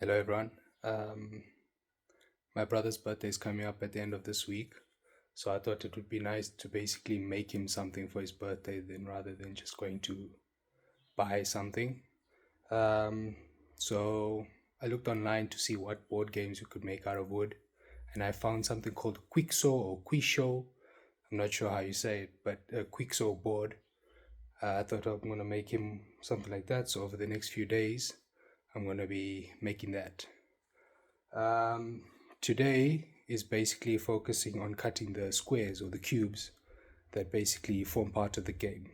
Hello, everyone. Um, my brother's birthday is coming up at the end of this week, so I thought it would be nice to basically make him something for his birthday, then rather than just going to buy something. Um, so I looked online to see what board games you could make out of wood, and I found something called Quixo or Quixo. I'm not sure how you say it, but a Quixo board. I thought I'm gonna make him something like that. So over the next few days, I'm gonna be making that. Um, Today is basically focusing on cutting the squares or the cubes that basically form part of the game.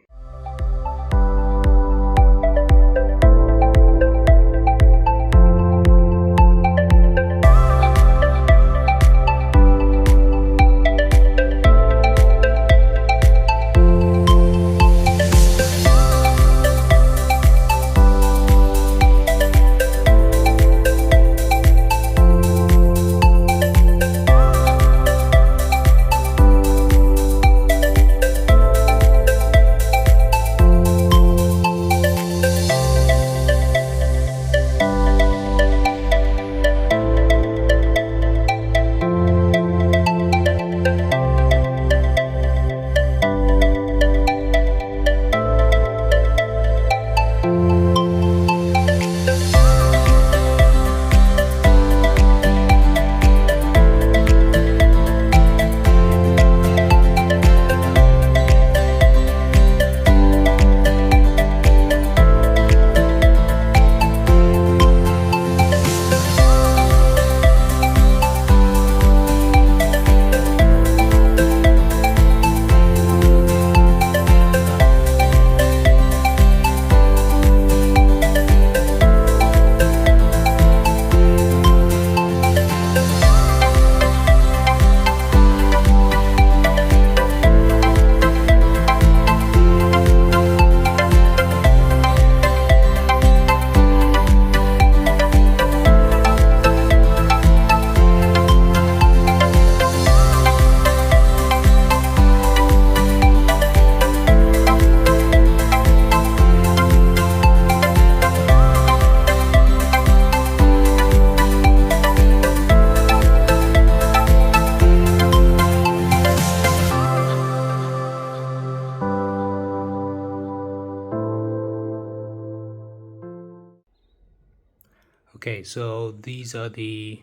Okay, so these are the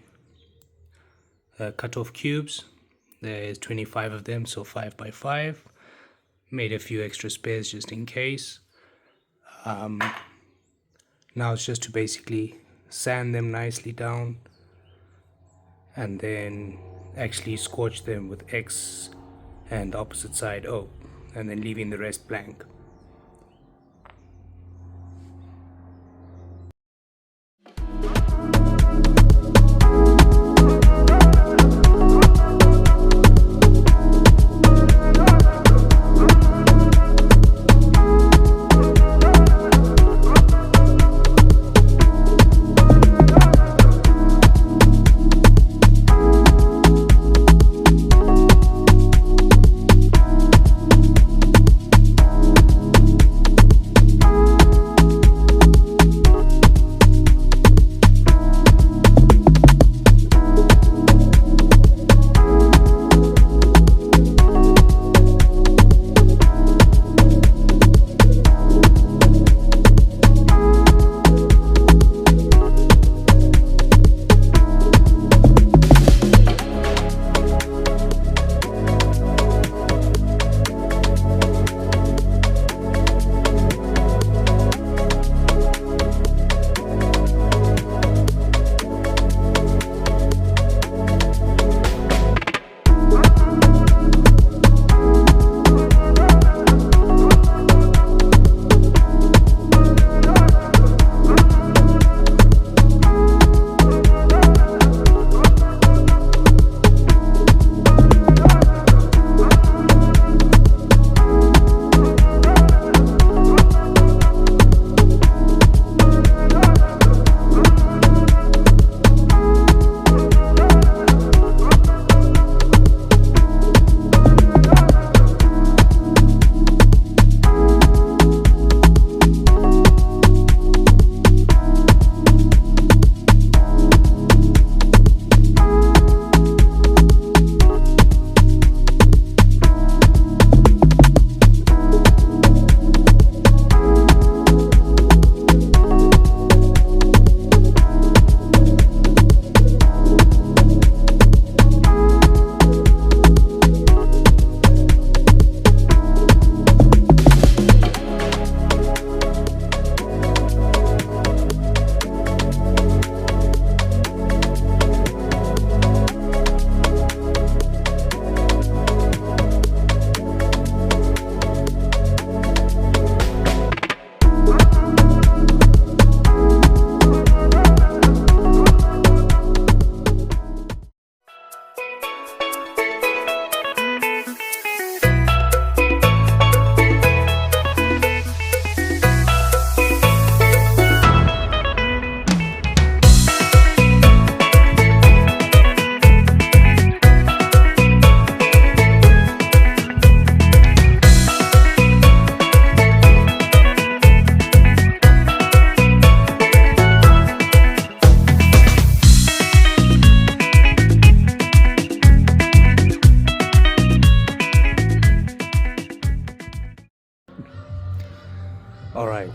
cut-off cubes. There's 25 of them, so 5 by 5. Made a few extra spares just in case. Now it's just to basically sand them nicely down and then actually scorch them with X and opposite side O, and then leaving the rest blank.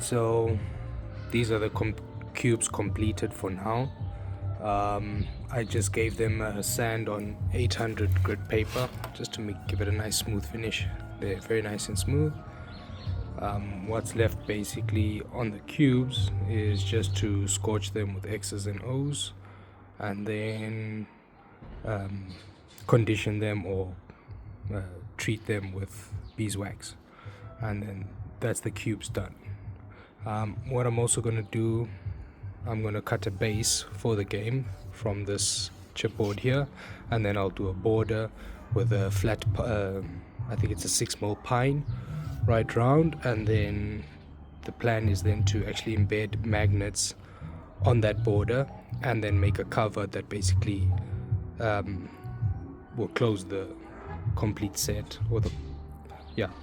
so these are the cubes completed for now. I just gave them sand on 800 grit paper just to give it a nice smooth finish. They're very nice and smooth. What's left basically on the cubes is just to scorch them with X's and O's, and then condition them or treat them with beeswax, and then that's the cubes done. What I'm also going to do, I'm going to cut a base for the game from this chipboard here, and then I'll do a border with a flat I think it's a 6mm pine right round, and then the plan is then to actually embed magnets on that border and then make a cover that basically will close the complete set, or the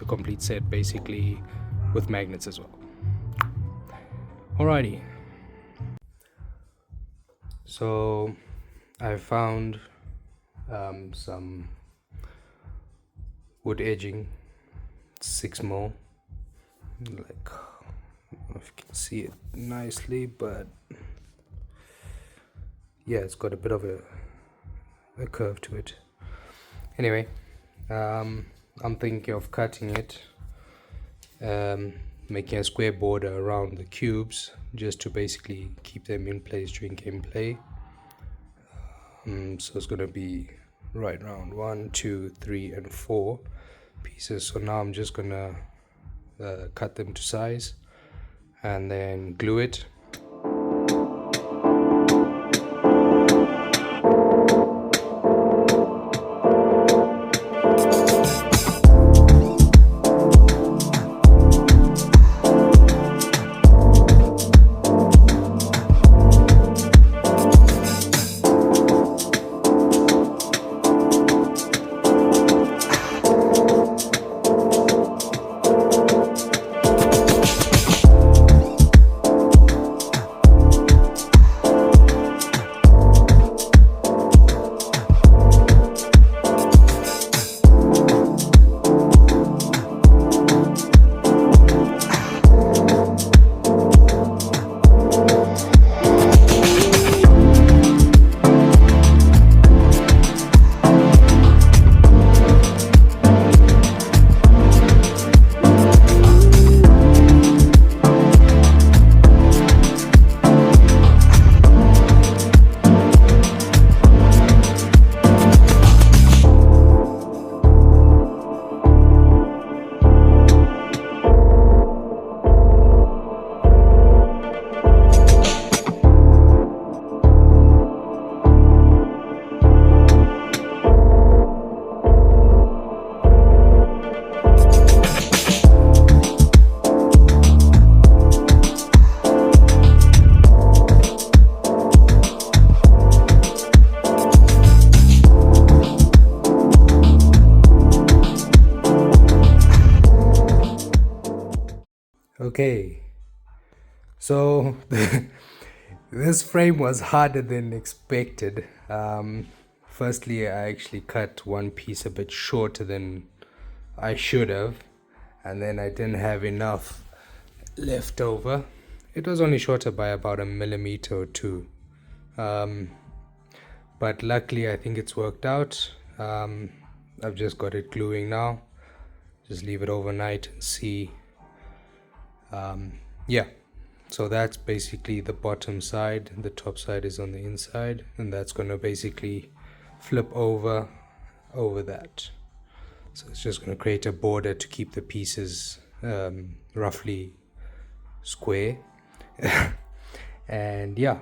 complete set basically with magnets as well. Alrighty, so I found some wood edging, 6mm, like, I don't know if you can see it nicely, but yeah, it's got a bit of a curve to it. Anyway, I'm thinking of cutting it, making a square border around the cubes just to basically keep them in place during gameplay. So it's going to be right around 1, 2, 3, and 4 pieces. So now I'm just going to cut them to size and then glue it. Okay, so this frame was harder than expected. Firstly, I actually cut one piece a bit shorter than I should have, and then I didn't have enough left over. It was only shorter by about 1mm or 2, but luckily I think it's worked out. I've just got it gluing now. Just leave it overnight and see. Yeah, so that's basically the bottom side. The top side is on the inside, and that's going to basically flip over that. So it's just going to create a border to keep the pieces roughly square. And yeah,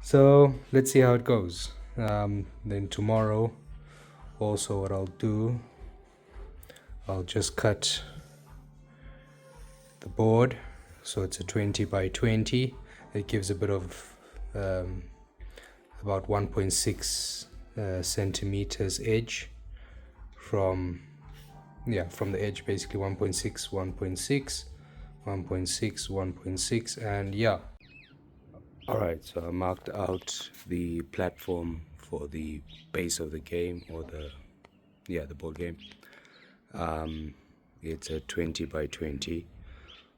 so let's see how it goes. Then tomorrow also what I'll do, I'll just cut the board, so it's a 20 by 20. It gives a bit of about 1.6 centimeters edge from the edge, basically 1.6, 1.6, 1.6, 1.6, and yeah. Alright, so I marked out the platform for the base of the game, or the board game. It's a 20 by 20.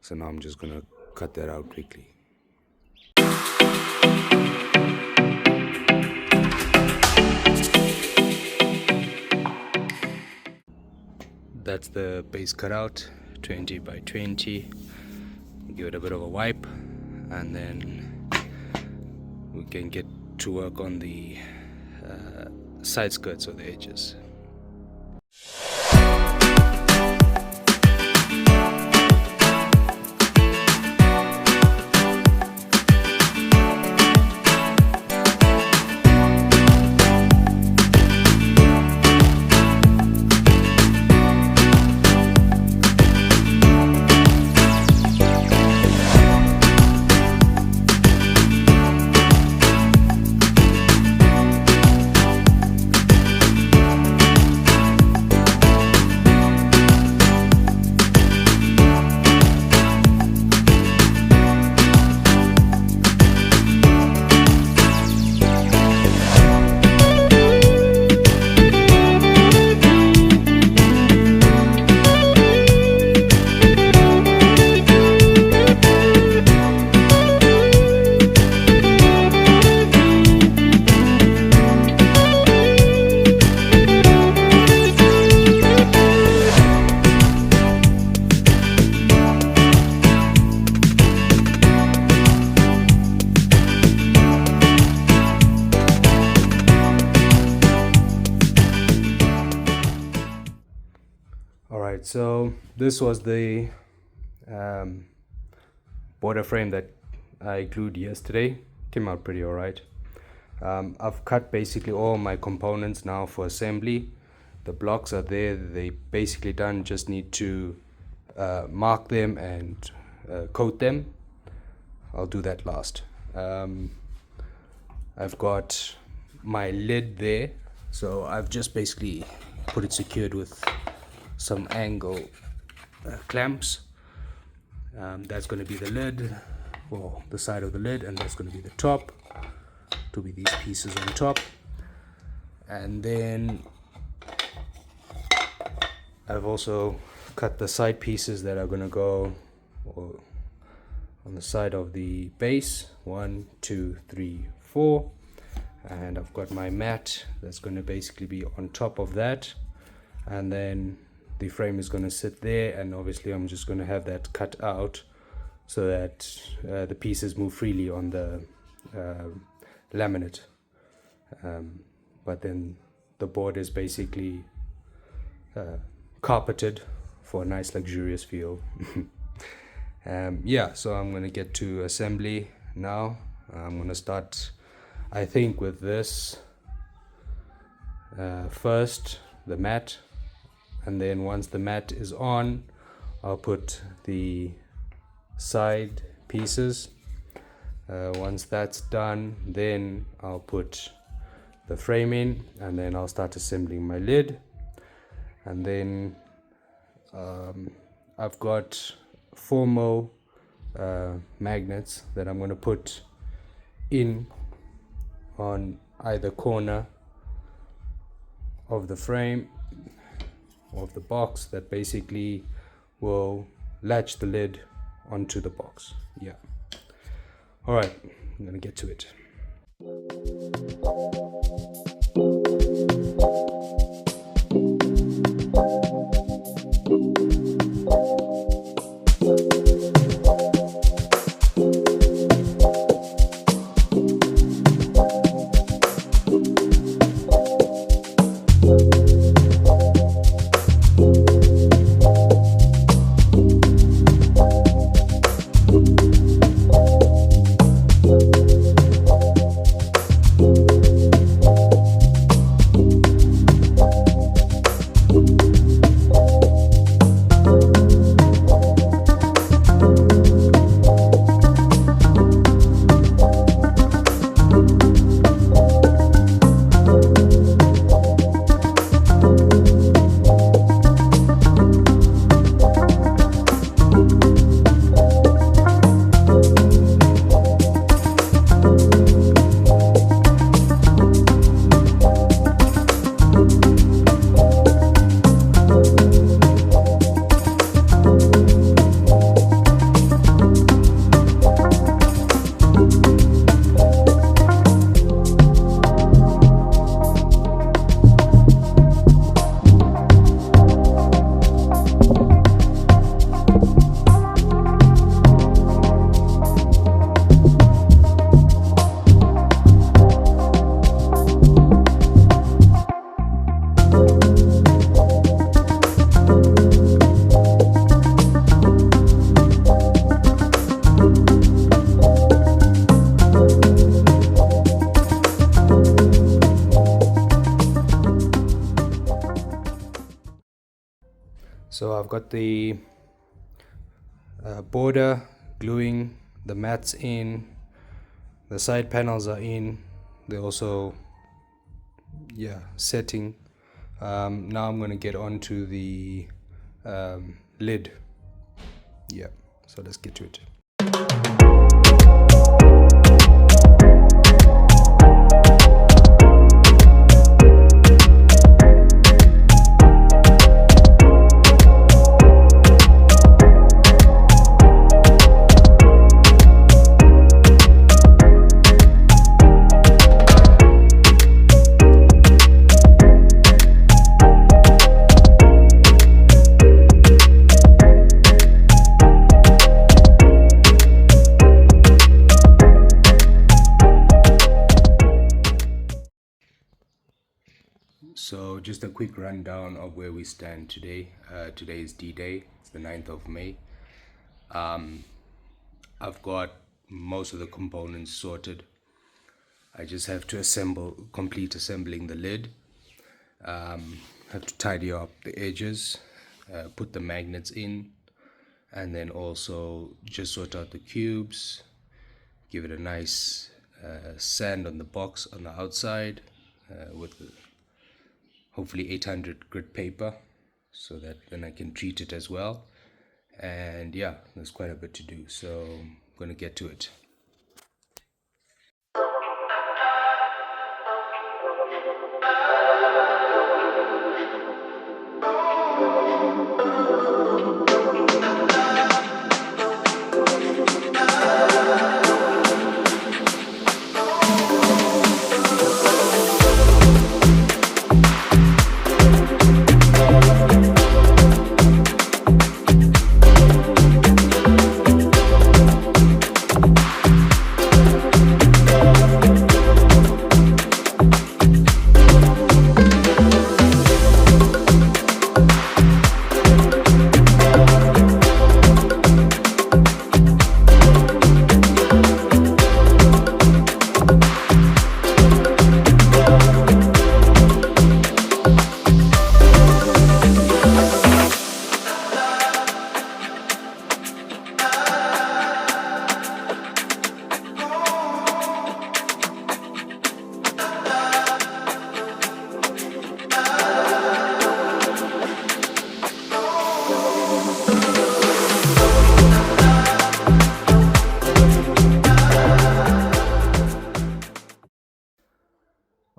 So now I'm just gonna cut that out quickly. That's the base cutout, 20 by 20. Give it a bit of a wipe, and then we can get to work on the side skirts or the edges. Alright, so this was the border frame that I glued yesterday. Came out pretty alright. I've cut basically all my components now for assembly. The blocks are there, they basically done, just need to mark them and coat them. I'll do that last. I've got my lid there, so I've just basically put it secured with some angle clamps. That's going to be the lid, or the side of the lid, and that's going to be the top, to be these pieces on top. And then I've also cut the side pieces that are going to go on the side of the base, 1, 2, 3, 4, and I've got my mat that's going to basically be on top of that, and then the frame is going to sit there, and obviously I'm just going to have that cut out so that the pieces move freely on the laminate, but then the board is basically carpeted for a nice luxurious feel. Yeah, so I'm going to get to assembly now. I'm going to start, I think, with this first, the mat, and then once the mat is on, I'll put the side pieces. Once that's done, then I'll put the frame in, and then I'll start assembling my lid. And then I've got 4 magnets that I'm going to put in on either corner of the frame, of the box, that basically will latch the lid onto the box. Yeah. All right, I'm gonna get to it. So I've got the border gluing, the mats in, the side panels are in, they're also setting. Now I'm going to get onto the lid. So let's get to it. So just a quick rundown of where we stand today. Today is D-Day, it's the 9th of May. I've got most of the components sorted. I just have to complete assembling the lid. Have to tidy up the edges, put the magnets in, and then also just sort out the cubes, give it a nice sand on the box on the outside with hopefully 800 grit paper, so that then I can treat it as well. And there's quite a bit to do, so I'm gonna get to it.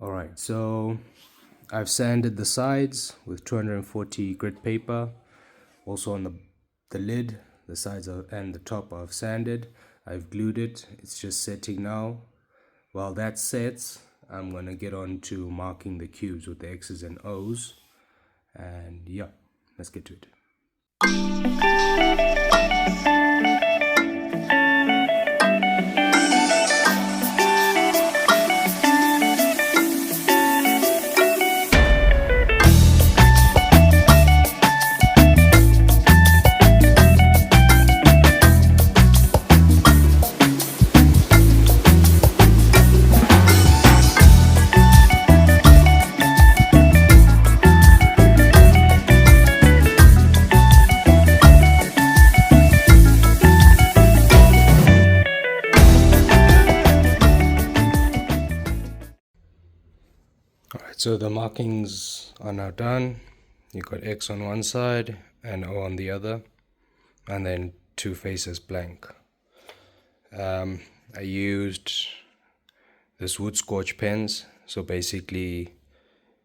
Alright, so I've sanded the sides with 240 grit paper. Also on the lid, the sides and the top I've sanded. I've glued it, it's just setting now. While that sets, I'm going to get on to marking the cubes with the X's and O's. And let's get to it. So the markings are now done. You've got X on one side and O on the other, and then two faces blank. I used this wood scorch pens. So basically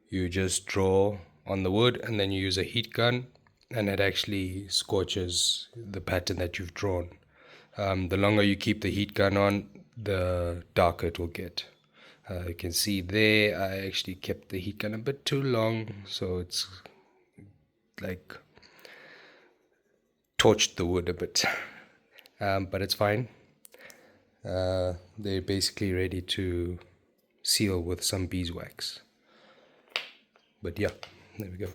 you just draw on the wood and then you use a heat gun, and it actually scorches the pattern that you've drawn. The longer you keep the heat gun on, the darker it will get. You can see there I actually kept the heat gun a bit too long, so it's like torched the wood a bit, but it's fine. They're basically ready to seal with some beeswax. But there we go.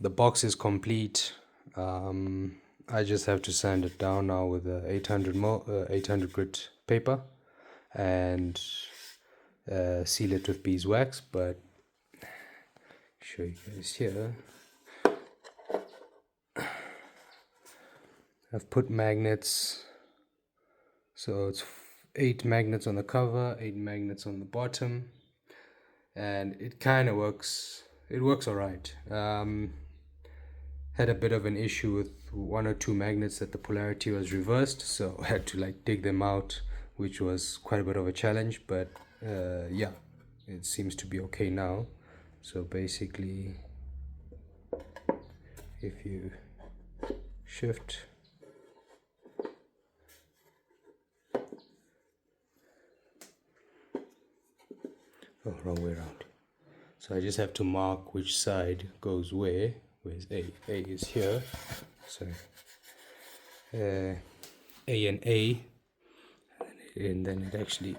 the box is complete. I just have to sand it down now with a 800 grit paper and seal it with beeswax. But show you guys here. I've put magnets, so it's 8 magnets on the cover, 8 magnets on the bottom, and it kind of works. It works all right. Had a bit of an issue with 1 or 2 magnets that the polarity was reversed, so I had to like dig them out, which was quite a bit of a challenge. But yeah, it seems to be okay now. So basically, if you shift, oh, wrong way around. So I just have to mark which side goes where. Where's A? A is here. So A and A, and then it actually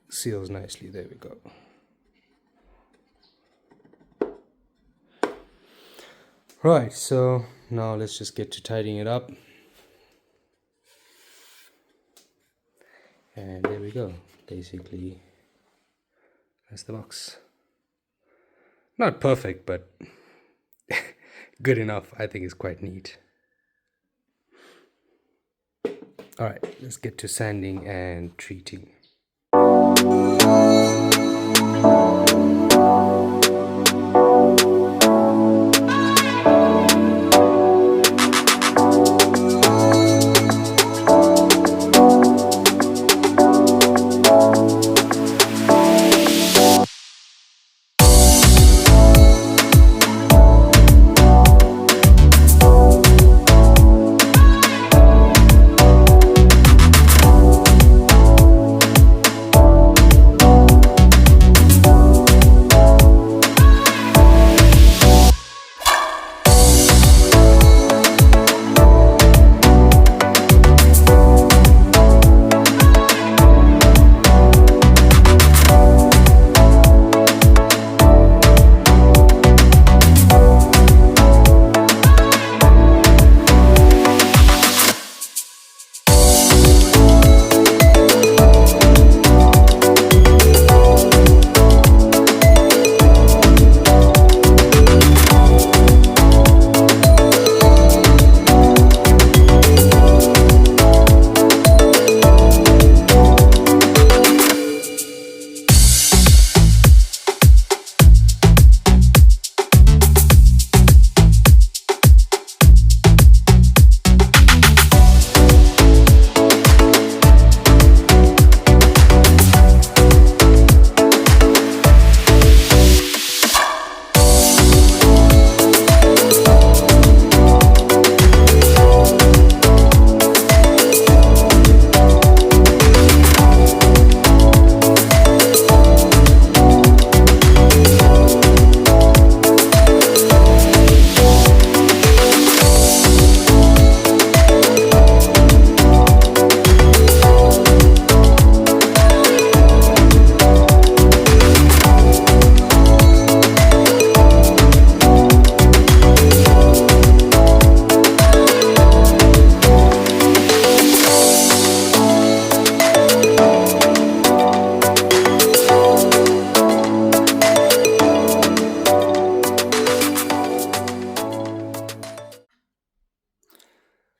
seals nicely. There we go. Right, so now let's just get to tidying it up. And there we go. Basically, that's the box. Not perfect, but good enough. I think it's quite neat. Alright, let's get to sanding and treating.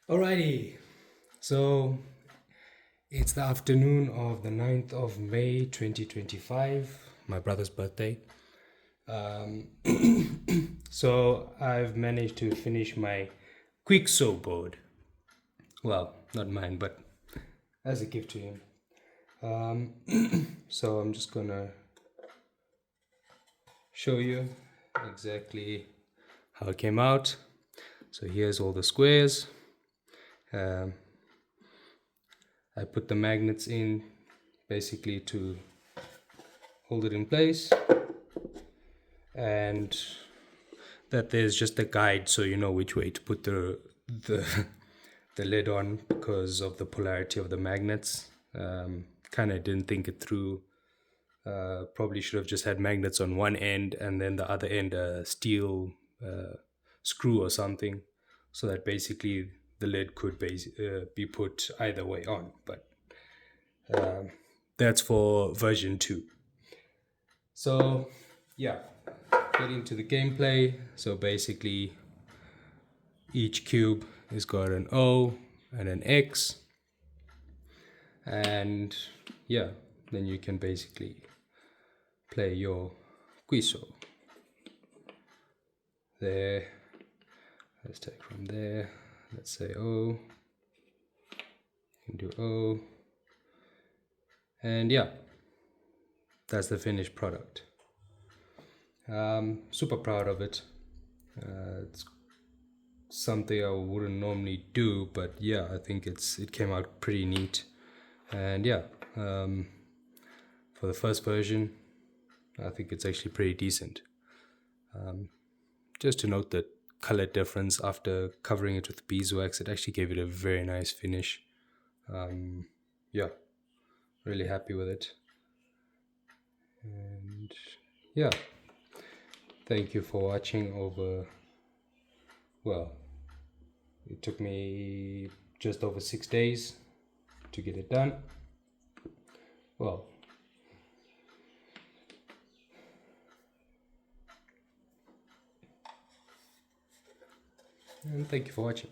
Alrighty, so it's the afternoon of the 9th of May 2025, my brother's birthday. So I've managed to finish my Quixo board. Well, not mine, but as a gift to him. So I'm just gonna show you exactly how it came out. So here's all the squares. I put the magnets in basically to hold it in place, and that there's just a guide so you know which way to put the lid on because of the polarity of the magnets. Kind of didn't think it through Probably should have just had magnets on one end and then the other end a steel screw or something, so that basically the lid could be put either way on. But that's for version 2. So yeah, getting to the gameplay. So basically each cube has got an O and an X, and yeah, then you can basically play your Quixo. There, let's take from there, let's say O, you can do O, and yeah, that's the finished product. Super proud of it. It's something I wouldn't normally do, but yeah, I think it came out pretty neat. And yeah, for the first version, I think it's actually pretty decent. Just to note that color difference after covering it with beeswax, it actually gave it a very nice finish. Yeah, really happy with it. And yeah, thank you for watching over, well, it took me just over 6 days to get it done. Well, and thank you for watching.